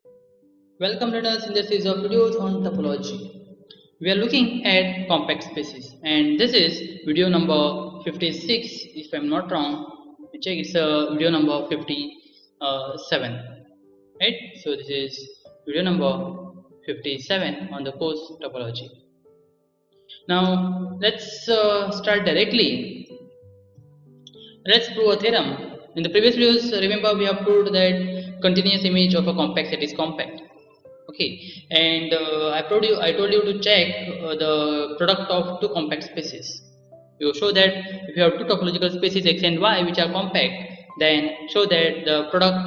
Welcome learners in this series of videos on topology. We are looking at compact spaces and this is video number 56 if I am not wrong. Check, it's video number 57, right? So this is video number 57 on the course topology. Now let's start directly. Let's prove a theorem. In the previous videos, remember we have proved that continuous image of a compact set is compact. Okay, and I told you to check the product of two compact spaces. You show that if you have two topological spaces x and y which are compact, then show that the product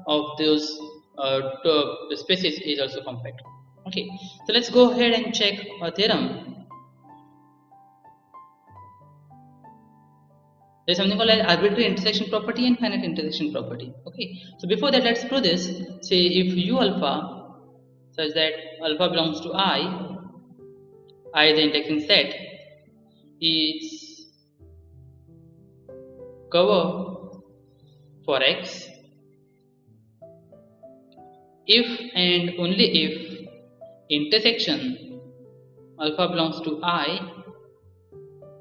of those two spaces is also compact. Okay, so let's go ahead and check a theorem. There's something called arbitrary intersection property and finite intersection property. Okay, so before that, let's prove this. Say if u alpha such that alpha belongs to I is the indexing set, is cover for x if and only if intersection alpha belongs to I,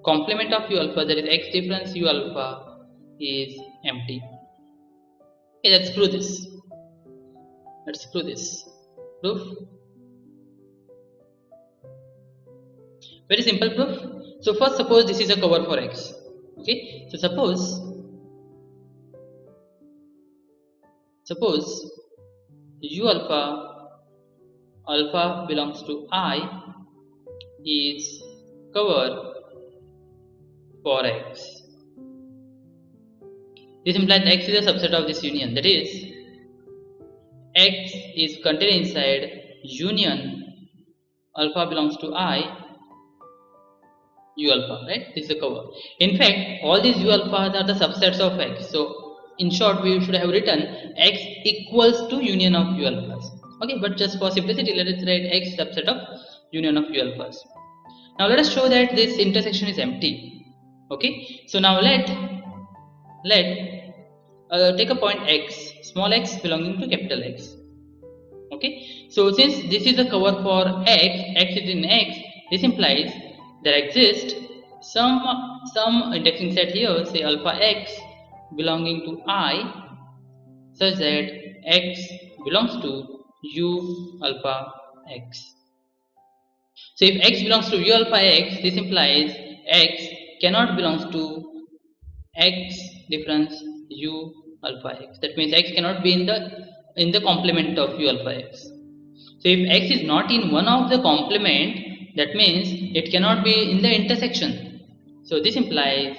complement of u alpha, that is x difference u alpha, is empty. Okay, let's prove this. Proof. Very simple proof. So first, suppose this is a cover for x. Okay, so suppose u alpha belongs to I is cover for x. This implies x is a subset of this union, that is x is contained inside union alpha belongs to I u alpha, right? This is the cover. In fact, all these u alphas are the subsets of x. So in short, we should have written x equals to union of u alphas. Okay, but just for simplicity, let us write x subset of union of u alphas. Now let us show that this intersection is empty. Okay, so now let take a point x, small x belonging to capital X. Okay, so since this is a cover for x is in x, this implies there exists some indexing set here, say alpha x belonging to I, such that x belongs to u alpha x. So if x belongs to u alpha x, this implies x cannot belongs to x difference u alpha x. That means x cannot be in the complement of u alpha x. So if x is not in one of the complement, that means it cannot be in the intersection. So this implies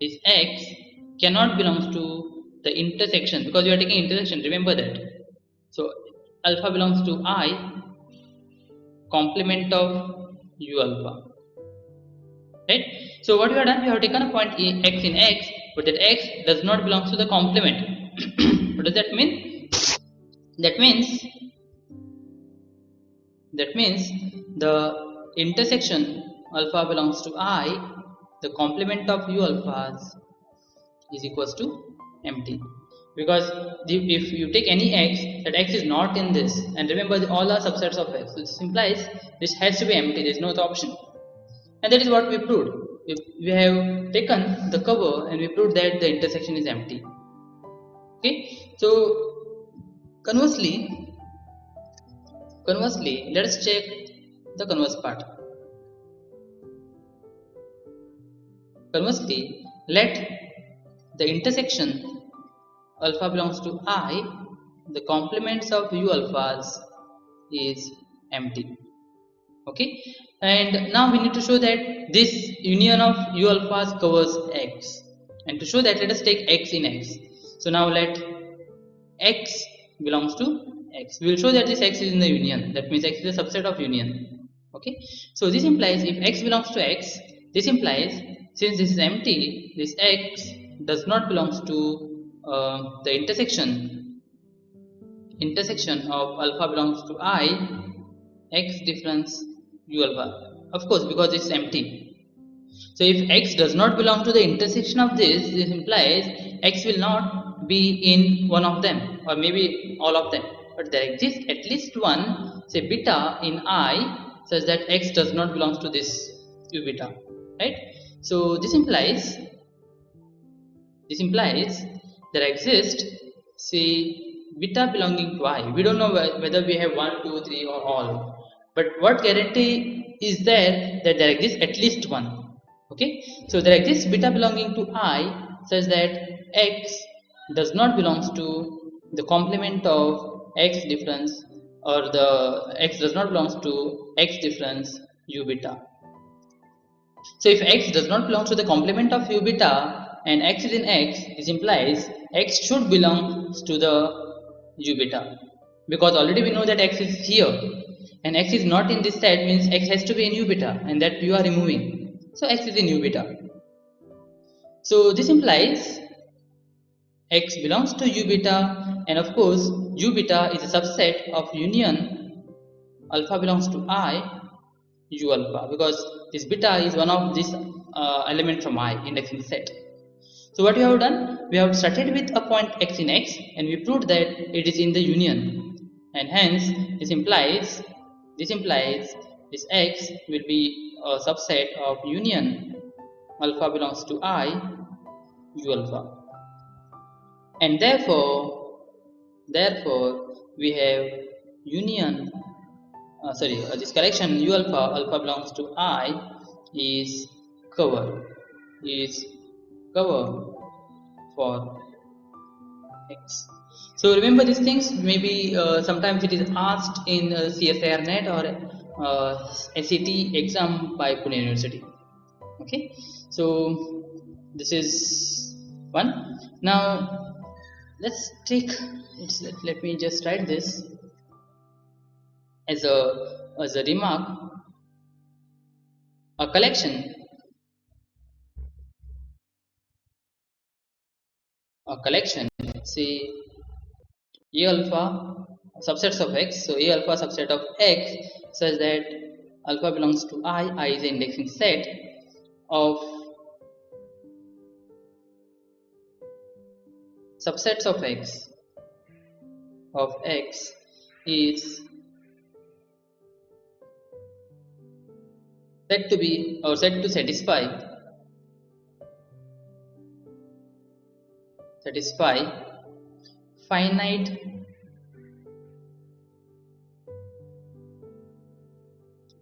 this x cannot belongs to the intersection, because we are taking intersection, remember that. So alpha belongs to I, complement of u alpha, right? So what we have done, we have taken a point x in x, but that x does not belong to the complement. What does that mean? That means the intersection alpha belongs to I, the complement of u alphas is equals to empty, because if you take any x, that x is not in this, and remember all are subsets of x, so this implies this has to be empty, there is no other option. And that is what we proved. We have taken the cover and we proved that the intersection is empty. Okay, so conversely, let us check the converse part. Conversely, let the intersection alpha belongs to I, the complements of u alphas is empty. Okay, and now we need to show that this union of u alphas covers x, and to show that, let us take x in x. So now let x belongs to x. We will show that this x is in the union, that means x is a subset of union. Okay, so this implies if x belongs to x, this implies since this is empty, this x does not belongs to the intersection of alpha belongs to I, x difference u alpha, of course, because it's empty. So if x does not belong to the intersection of this implies x will not be in one of them, or maybe all of them. but there exists at least one, say beta in I, such that x does not belong to this u beta, right? So this implies there exists, say, beta belonging to I. We don't know whether we have 1, 2, 3 or all, but what guarantee is there that there exists at least one? Okay, so there exists beta belonging to I such that x does not belongs to the complement of x difference, or the x does not belongs to x difference u beta. So if x does not belong to the complement of u beta and x is in x, this implies x should belong to the u beta, because already we know that x is here and x is not in this set, means x has to be in u beta, and that you are removing. So x is in u beta. So this implies x belongs to u beta, and of course u beta is a subset of union alpha belongs to I u alpha, because this beta is one of this element from I indexing set. So what we have done, we have started with a point x in x and we proved that it is in the union, and hence this implies this x will be a subset of union alpha belongs to I u alpha, and therefore we have union this collection u alpha belongs to I is cover for x. So remember these things. Maybe sometimes it is asked in CSIR net or SET exam by Pune University. Okay, so this is one. Now let me just write this as a remark. A collection, say a alpha subsets of x, so a alpha subset of x such that alpha belongs to I is the indexing set of subsets of x is said to be or said to satisfy finite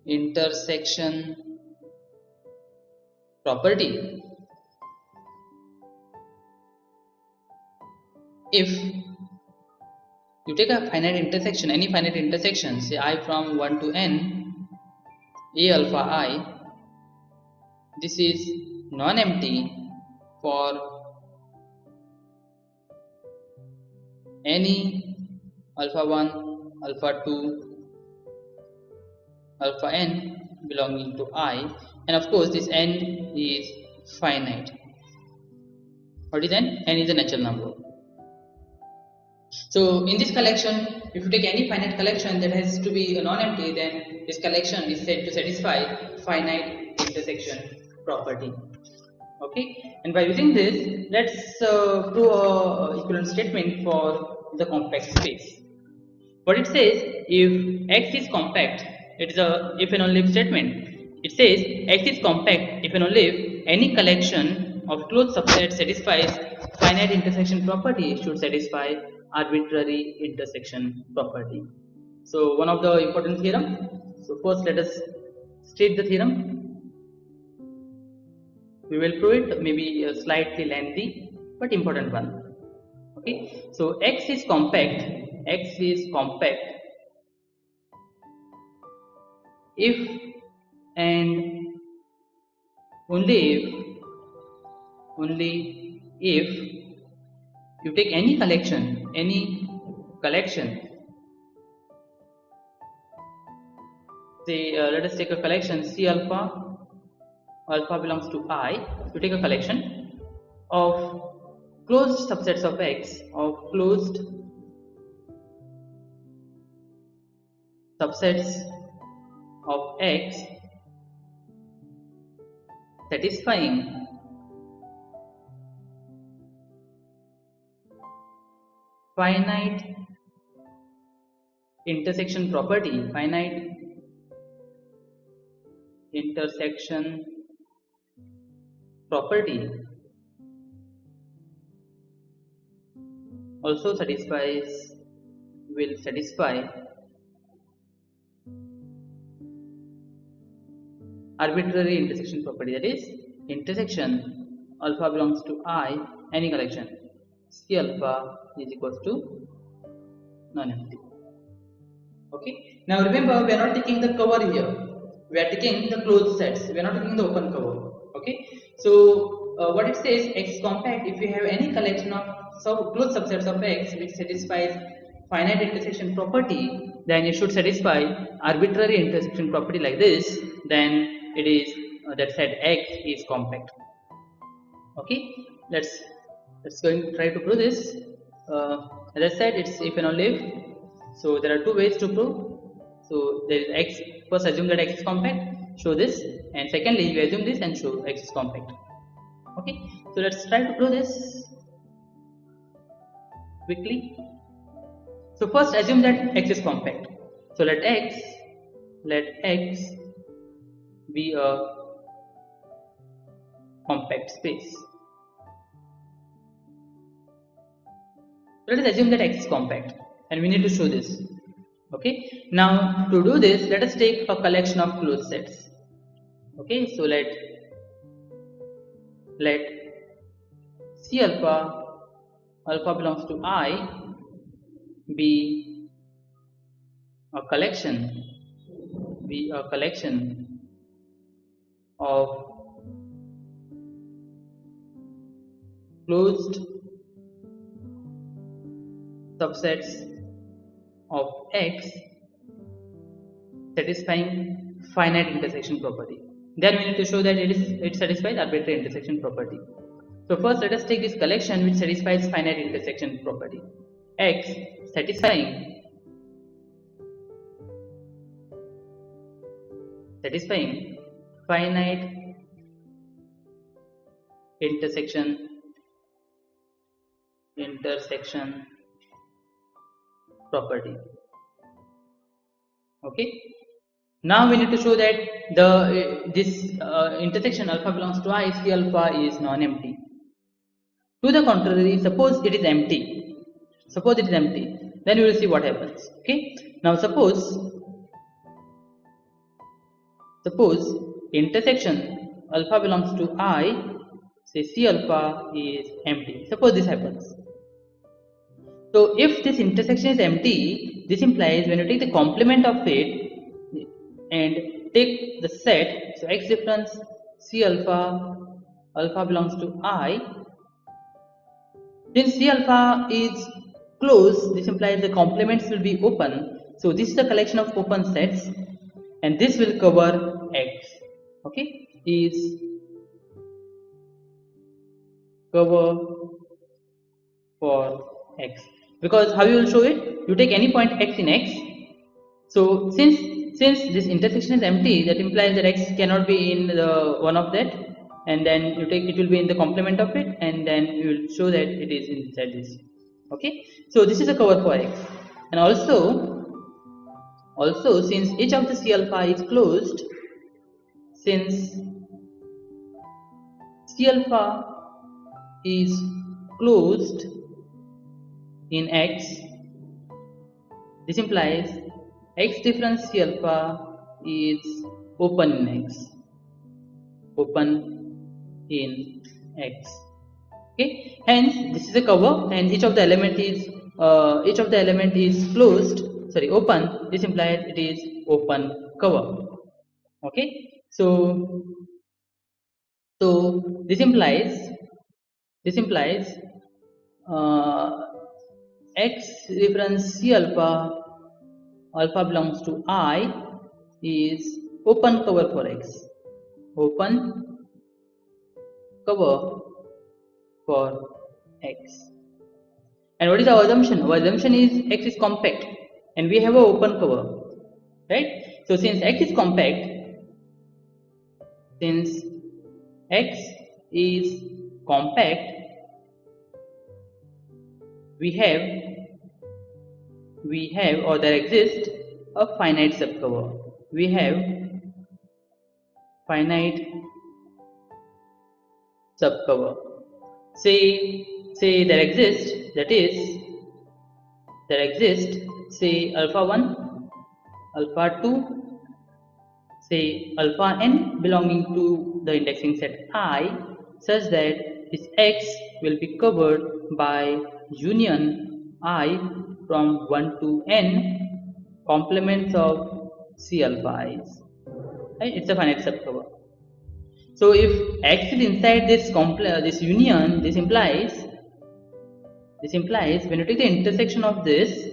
intersection property if you take a finite intersection, any finite intersection, say I from 1 to n, a alpha I, this is non-empty for any alpha 1, alpha 2, alpha n belonging to I, and of course this n is finite. What is n? N is a natural number. So in this collection, if you take any finite collection that has to be non-empty, then this collection is said to satisfy finite intersection property. Okay, and by using this, let's do a equivalent statement for the compact space. What it says, if x is compact, it is a if and only if statement. It says x is compact if and only if any collection of closed subsets satisfies finite intersection property should satisfy arbitrary intersection property. So one of the important theorem. So first let us state the theorem. We will prove it, maybe slightly lengthy but important one. Okay, so x is compact if and only if you take any collection, say let us take a collection C alpha belongs to I. You take a collection of closed subsets of x, of closed subsets of x satisfying finite intersection property, finite intersection property also will satisfy arbitrary intersection property, that is intersection alpha belongs to I, any collection C alpha is equals to non-empty. Okay, now remember we are not taking the cover here, we are taking the closed sets, we are not taking the open cover. Okay, so what it says, X is compact if you have any collection of closed subsets of X which satisfies finite intersection property, then it should satisfy arbitrary intersection property like this, then it is that set X is compact. Okay, let's go and try to prove this. As I said, it's if and only if. So there are two ways to prove. So there is X. First, assume that X is compact. Show this, and secondly, we assume this and show X is compact. Okay. So let's try to prove this quickly. So first, assume that X is compact. So let X be a compact space. Let us assume that X is compact, and we need to show this. Okay, now to do this, let us take a collection of closed sets. Okay, so let C alpha belongs to I be a collection of closed subsets of X satisfying finite intersection property. Then we need to show that it satisfies arbitrary intersection property. So first let us take this collection which satisfies finite intersection property. X satisfying finite intersection property. Okay, now we need to show that this intersection alpha belongs to I, C alpha is non-empty. To the contrary, suppose it is empty, then we will see what happens. Okay, now suppose intersection alpha belongs to I, say C alpha is empty. Suppose this happens. So if this intersection is empty, this implies when you take the complement of it and take the set, so X difference C alpha belongs to I. Since C alpha is closed, this implies the complements will be open. So this is the collection of open sets, and this will cover X. Okay, is cover for X. Because how you will show it? You take any point X in X. So since this intersection is empty, that implies that X cannot be in the one of that, and then you take it will be in the complement of it, and then you will show that it is inside this. Okay, so this is a cover for X, and also since each of the C alpha is closed, since C alpha is closed in X, this implies X difference C alpha is open in X. Okay, hence this is a cover, and each of the element is open. This implies it is open cover. Okay, so this implies X reference C alpha belongs to I is open cover for X. Open cover for X. And what is our assumption? Our assumption is X is compact, and we have an open cover, right? So since X is compact, we have we have, or there exists a finite subcover. We have finite subcover. Say there exists, that is, there exists, say alpha 1, alpha 2, say alpha n belonging to the indexing set I, such that this X will be covered by union I from 1 to n complements of C alpha i's. Right? It's a finite subcover. So if X is inside this union, this implies when you take the intersection of this,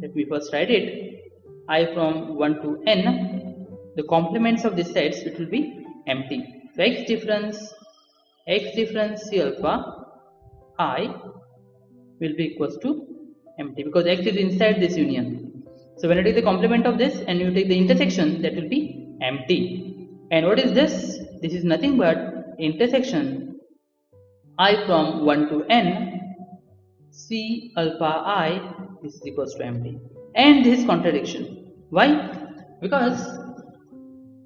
let me first write it, I from 1 to n, the complements of these sets, it will be empty. So x difference C alpha I will be equals to empty because x is inside this union. So when you take the complement of this and you take the intersection, that will be empty. And what is this? This is nothing but intersection I from 1 to n C alpha I, this is equals to empty. And this is contradiction. Why? Because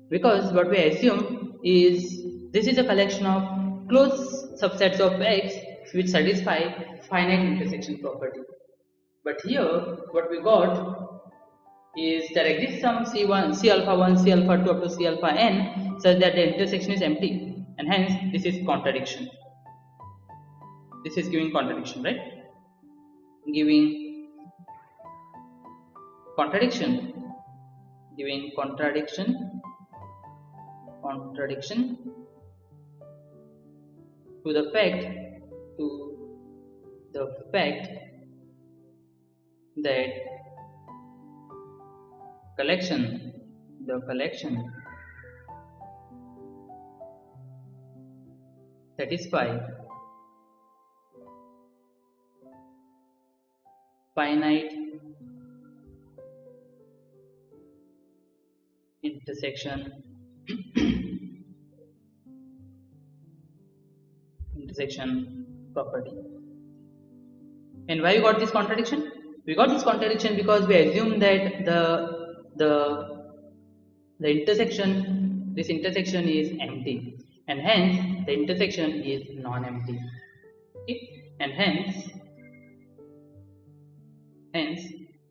what we assume is this is a collection of closed subsets of X which satisfy finite intersection property. But here what we got is there exists some C alpha 1, C alpha 2 up to C alpha n such that the intersection is empty, and hence this is contradiction. This is giving contradiction, right? Giving contradiction to the fact that the collection satisfy finite intersection property. And why we got this contradiction? We got this contradiction because we assume that the intersection, this intersection is empty, and hence the intersection is non-empty. Okay? And hence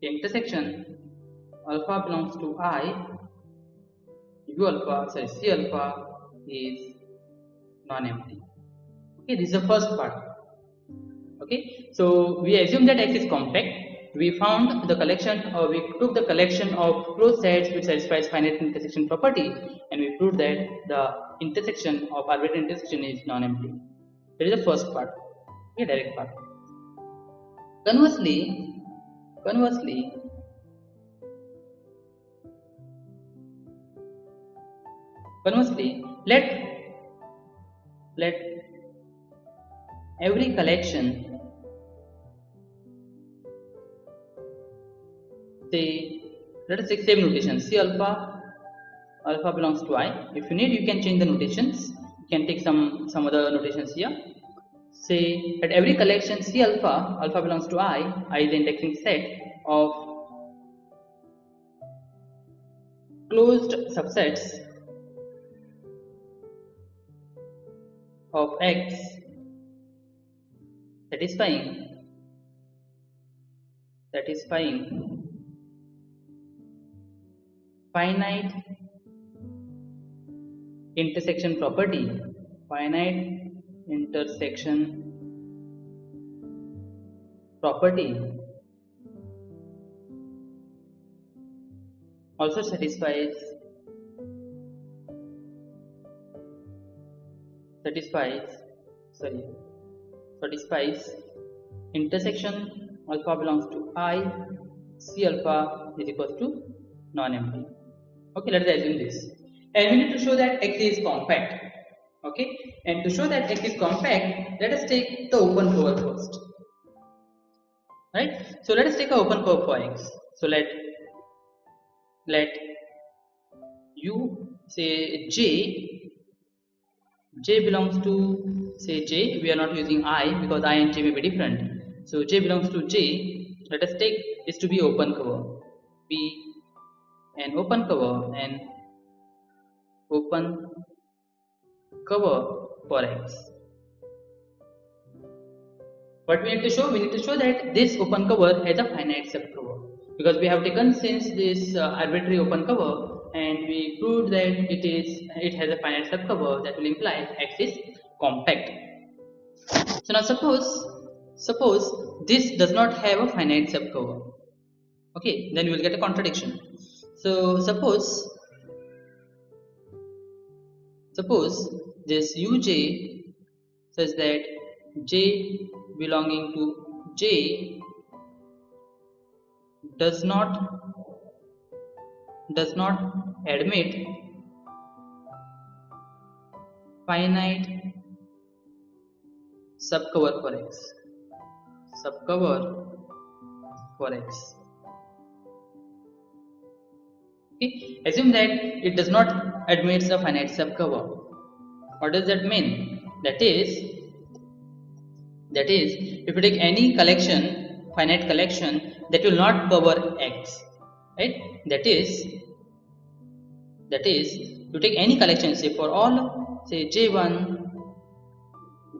the intersection alpha belongs to I, C alpha is non-empty. Okay, this is the first part. Okay, so we assume that X is compact. We found the collection, or we took the collection of closed sets which satisfies finite intersection property, and we proved that the intersection of arbitrary intersection is non-empty. That is the first part, okay, direct part. Conversely, let every collection, say, let us take same notation, C alpha belongs to I. If you need, you can change the notations. You can take some other notations here. Say that every collection C alpha belongs to I is the indexing set of closed subsets of X satisfying finite intersection property, also satisfies intersection alpha belongs to I, C alpha is equal to non-empty. Okay, let us assume this, and we need to show that X is compact. Okay, and to show that X is compact, let us take the open cover first. Right? So let us take an open cover for X. So let U say J belongs to, say, J. We are not using I because I and J may be different. So J belongs to J. let us take this to be open cover. Be an open cover, an open cover for X. What we need to show? We need to show that this open cover has a finite subcover, because we have taken since this arbitrary open cover and we proved that it has a finite subcover, that will imply X is compact. So now suppose this does not have a finite subcover. Okay, then you will get a contradiction. So suppose this uj such that j belonging to j does not admit finite subcover for X. Okay, assume that it does not admit a finite subcover. What does that mean? That is, if you take any collection, finite collection, that will not cover X, right? That is, you take any collection, say for all, say J1,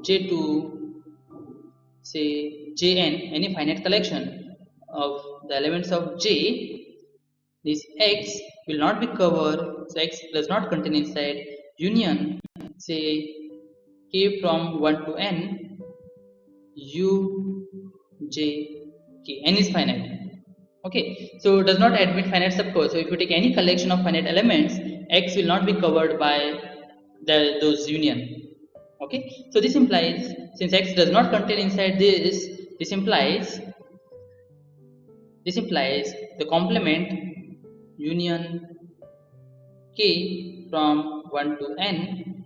J2, say Jn, any finite collection of the elements of J, this X will not be covered, so X does not contain inside union, say K from 1 to N, U, J, K, N is finite. Okay, so it does not admit finite subcover. So if you take any collection of finite elements, X will not be covered by those union. Okay, so this implies, since X does not contain inside this implies the complement union K from 1 to N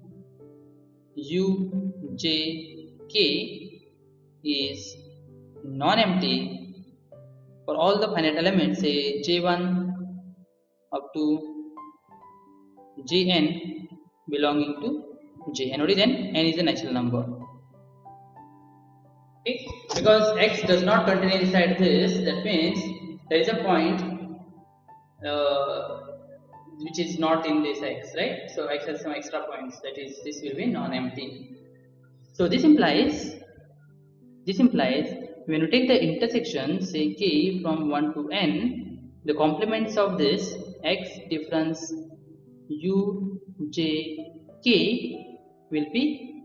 U J K is non-empty for all the finite elements, say J1 up to Jn belonging to J. And what is N? N is a natural number. Okay, because X does not contain inside this, that means there is a point which is not in this X, right? So X has some extra points, that is, this will be non-empty. So this implies when you take the intersection, say K from 1 to N, the complements of this X difference U, J, K will be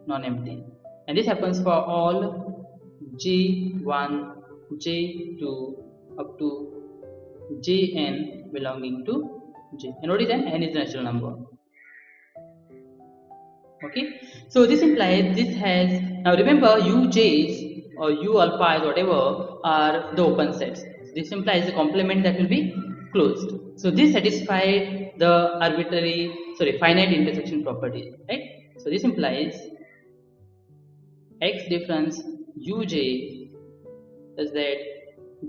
non-empty. And this happens for all J1, J2 up to Jn belonging to J. And what is N? N is the natural number. Okay, so this implies this has, now remember Uj's or U alphas whatever are the open sets. This implies the complement that will be closed. So this satisfied the finite intersection property, right? So this implies X difference Uj such that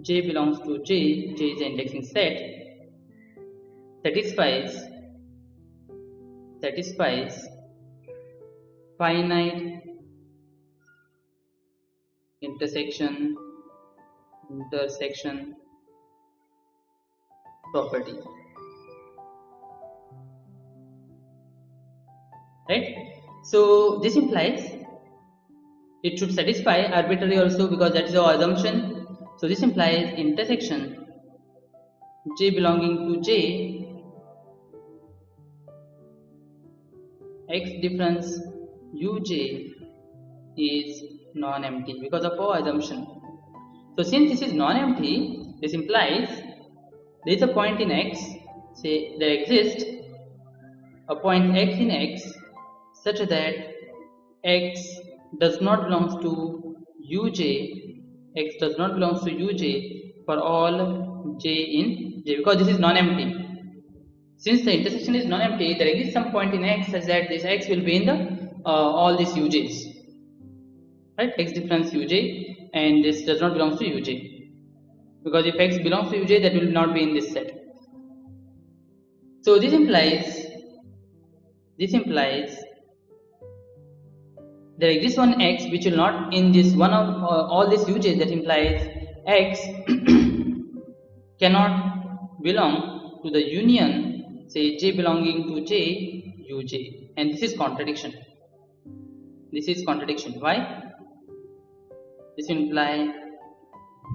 J belongs to J, J is the indexing set, satisfies finite intersection property, right? So this implies it should satisfy arbitrary also, because that is our assumption. So this implies intersection J belonging to J, X difference Uj is non-empty because of our assumption. So since this is non-empty, this implies there is a point in X, say there exists a point X in X such that X does not belong to Uj, X does not belong to Uj for all J in J, because this is non-empty. Since the intersection is non-empty, there exists some point in X such that this X will be in the all these Uj's, right? X difference Uj, and this does not belong to Uj, because if X belongs to Uj, that will not be in this set. So this implies there exists one X which will not in this one of all these Uj, that implies X cannot belong to the union, say J belonging to J, Uj, and this is contradiction. This is contradiction. Why? This implies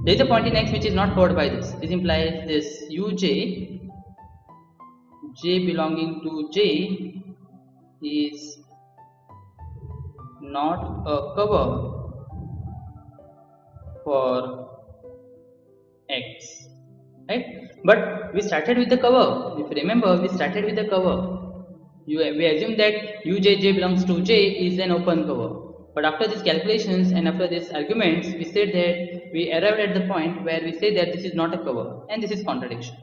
there is a point in X which is not covered by this. This implies this Uj, J belonging to J is not a cover for X, right? But we started with the cover. If you remember, we started with the cover. We assume that UJJ belongs to J is an open cover. But after these calculations and after these arguments, we said that we arrived at the point where we say that this is not a cover, and this is contradiction.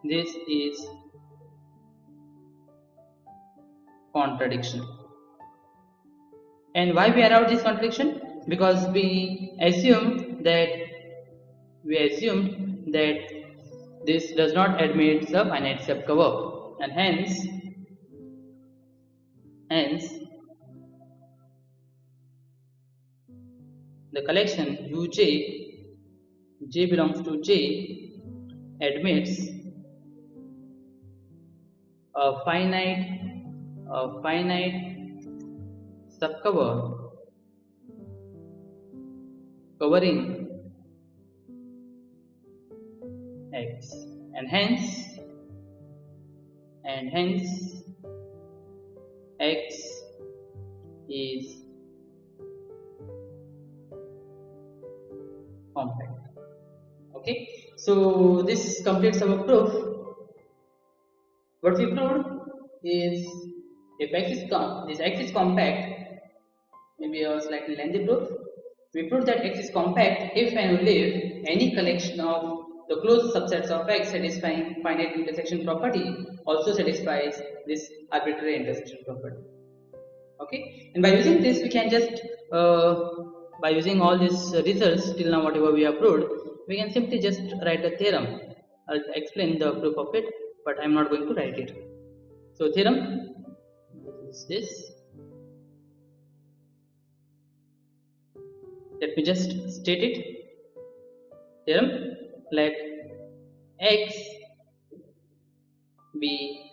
This is contradiction. And why we arrived this contradiction? Because we assumed that this does not admit the finite subcover, and hence the collection Uj, J belongs to J, admits a finite subcover covering X, and hence X is compact. Okay, so this completes our proof. What we proved is if this X is compact, maybe a slightly lengthy proof. We proved that X is compact if and only if any collection of the closed subsets of X satisfying finite intersection property also satisfies this arbitrary intersection property. Okay, and by using this we can just by using all these results till now whatever we have proved, we can simply just write the theorem. I'll explain the proof of it, but I'm not going to write it. So theorem is this. Let me just state it. Theorem, let X be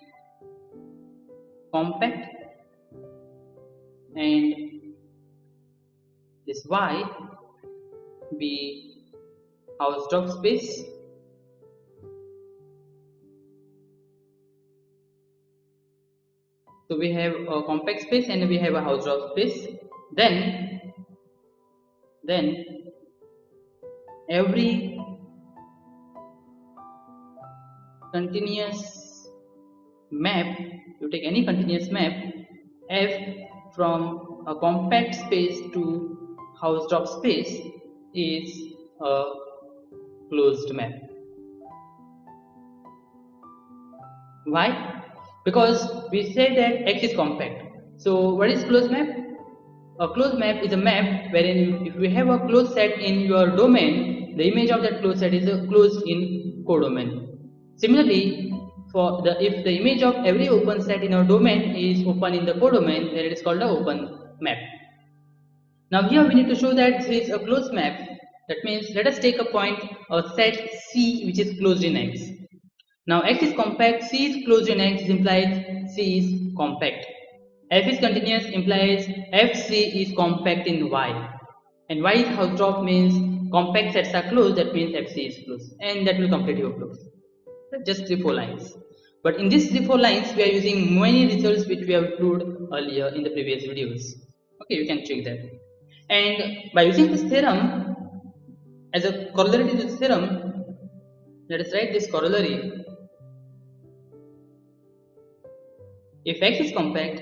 compact and this Y be Hausdorff space. So we have a compact space and we have a Hausdorff space. Then every continuous map, you take any continuous map F from a compact space to Hausdorff space is a closed map. Why? Because we say that X is compact. So what is closed map? A closed map is a map wherein if we have a closed set in your domain, the image of that closed set is closed in codomain. Similarly, if the image of every open set in our domain is open in the codomain, then it is called an open map. Now here we need to show that this is a closed map. That means let us take a point, a set C which is closed in X. Now X is compact, C is closed in X, implies C is compact. F is continuous implies FC is compact in Y, and Y is Hausdorff means compact sets are closed, that means FC is closed, and that will complete your proof. Just 3-4 lines. But in these 3-4 lines we are using many results which we have proved earlier in the previous videos. Okay, you can check that. And by using this theorem as a corollary to this theorem, let us write this corollary. If X is compact,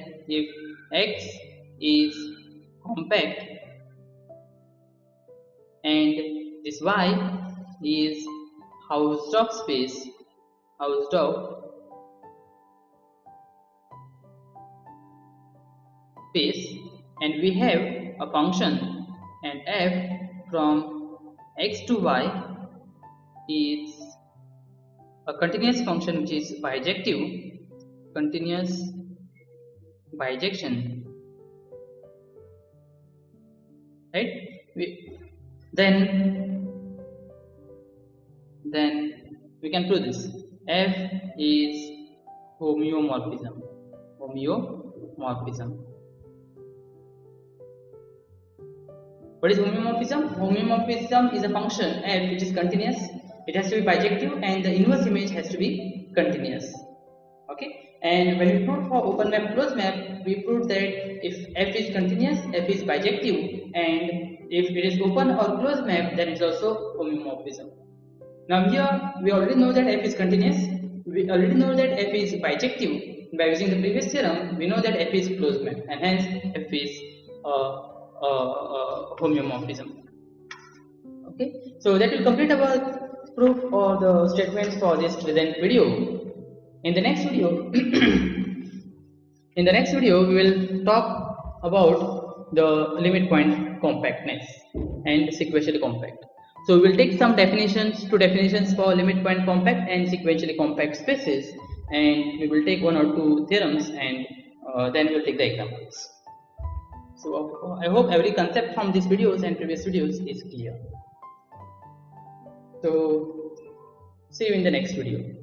and this Y is Hausdorff space, and we have a function and F from X to Y is a continuous function which is bijective, continuous bijection, right? then we can prove this. F is homeomorphism. What is homeomorphism? Homeomorphism is a function f which is continuous. It has to be bijective and the inverse image has to be continuous. Okay. And when we proved for open map, closed map, we proved that if f is continuous, f is bijective, and if it is open or closed map, then it's also homeomorphism. Now here we already know that f is continuous. We already know that f is bijective. By using the previous theorem, we know that f is closed map, and hence f is homeomorphism. Okay, so that will complete our proof or the statements for this present video. In the next video, we will talk about the limit point compactness and sequentially compact. So we will take some two definitions for limit point compact and sequentially compact spaces, and we will take one or two theorems, and then we will take the examples. So I hope every concept from these videos and previous videos is clear. So see you in the next video.